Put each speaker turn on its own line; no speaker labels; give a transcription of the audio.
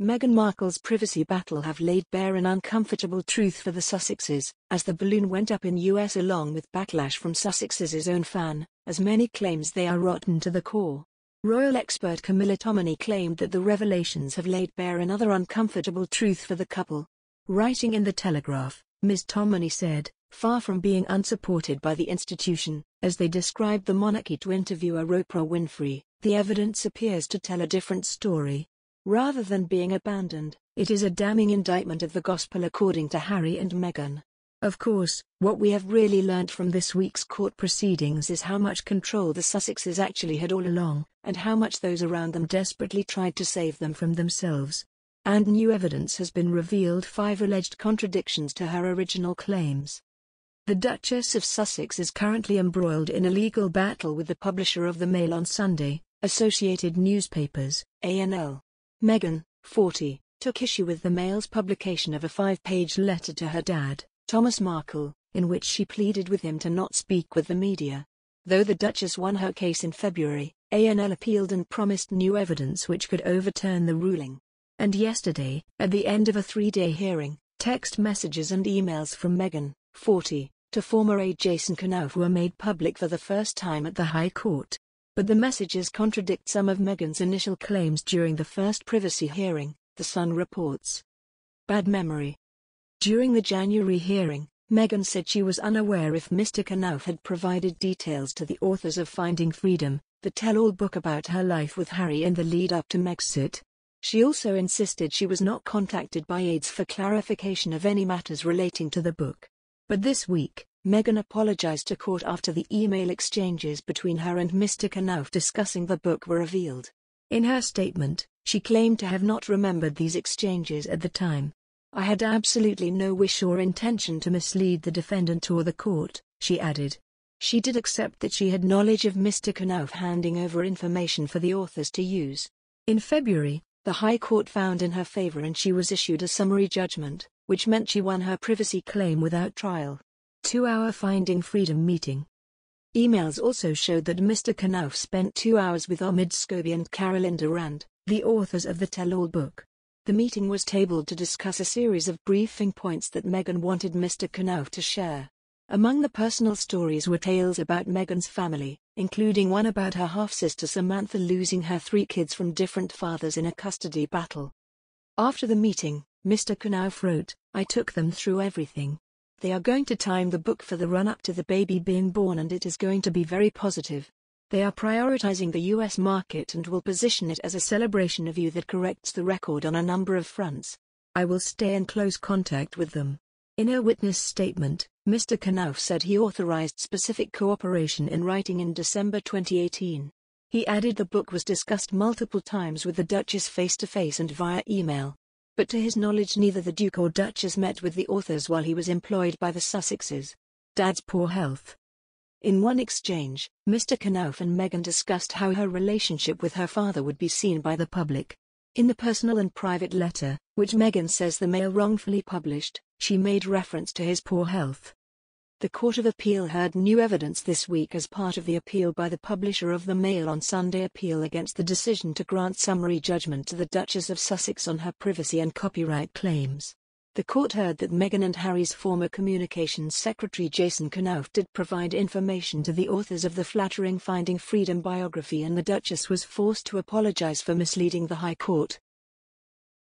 Meghan Markle's privacy battle have laid bare an uncomfortable truth for the Sussexes, as the balloon went up in US along with backlash from Sussexes' own fan, as many claims they are rotten to the core. Royal expert Camilla claimed that the revelations have laid bare another uncomfortable truth for the couple. Writing in The Telegraph, Ms. Tomoney said, far from being unsupported by the institution, as they described the monarchy to interviewer Oprah Winfrey, the evidence appears to tell a different story. Rather than being abandoned, it is a damning indictment of the gospel according to Harry and Meghan. Of course, what we have really learnt from this week's court proceedings is how much control the Sussexes actually had all along, and how much those around them desperately tried to save them from themselves. And new evidence has been revealed: 5 alleged contradictions to her original claims. The Duchess of Sussex is currently embroiled in a legal battle with the publisher of the Mail on Sunday, Associated Newspapers, ANL. Meghan, 40, took issue with the Mail's publication of a 5-page letter to her dad, Thomas Markle, in which she pleaded with him to not speak with the media. Though the Duchess won her case in February, ANL appealed and promised new evidence which could overturn the ruling. And yesterday, at the end of a 3-day hearing, text messages and emails from Meghan, 40, to former aide Jason Knauf were made public for the first time at the High Court. But the messages contradict some of Meghan's initial claims during the first privacy hearing, The Sun reports. Bad memory. During the January hearing, Meghan said she was unaware if Mr. Knauf had provided details to the authors of Finding Freedom, the tell-all book about her life with Harry in the lead-up to Megxit. She also insisted she was not contacted by aides for clarification of any matters relating to the book. But this week, Meghan apologized to court after the email exchanges between her and Mr. Knauf discussing the book were revealed. In her statement, she claimed to have not remembered these exchanges at the time. "I had absolutely no wish or intention to mislead the defendant or the court," she added. She did accept that she had knowledge of Mr. Knauf handing over information for the authors to use. In February, the High Court found in her favor and she was issued a summary judgment, which meant she won her privacy claim without trial. 2-hour Finding Freedom meeting. Emails also showed that Mr. Knauf spent 2 hours with Omid Scobie and Carolyn Durand, the authors of the tell-all book. The meeting was tabled to discuss a series of briefing points that Meghan wanted Mr. Knauf to share. Among the personal stories were tales about Meghan's family, including one about her half-sister Samantha losing her 3 kids from different fathers in a custody battle. After the meeting, Mr. Knauf wrote, "I took them through everything. They are going to time the book for the run-up to the baby being born and it is going to be very positive. They are prioritizing the US market and will position it as a celebration of you that corrects the record on a number of fronts. I will stay in close contact with them." In a witness statement, Mr. Knauf said he authorized specific cooperation in writing in December 2018. He added the book was discussed multiple times with the Duchess face-to-face and via email. But to his knowledge neither the Duke or Duchess met with the authors while he was employed by the Sussexes. Dad's poor health. In one exchange, Mr. Knauf and Meghan discussed how her relationship with her father would be seen by the public. In the personal and private letter, which Meghan says the Mail wrongfully published, she made reference to his poor health. The Court of Appeal heard new evidence this week as part of the appeal by the publisher of the Mail on Sunday appeal against the decision to grant summary judgment to the Duchess of Sussex on her privacy and copyright claims. The court heard that Meghan and Harry's former communications secretary Jason Knauf did provide information to the authors of the flattering Finding Freedom biography and the Duchess was forced to apologize for misleading the High Court.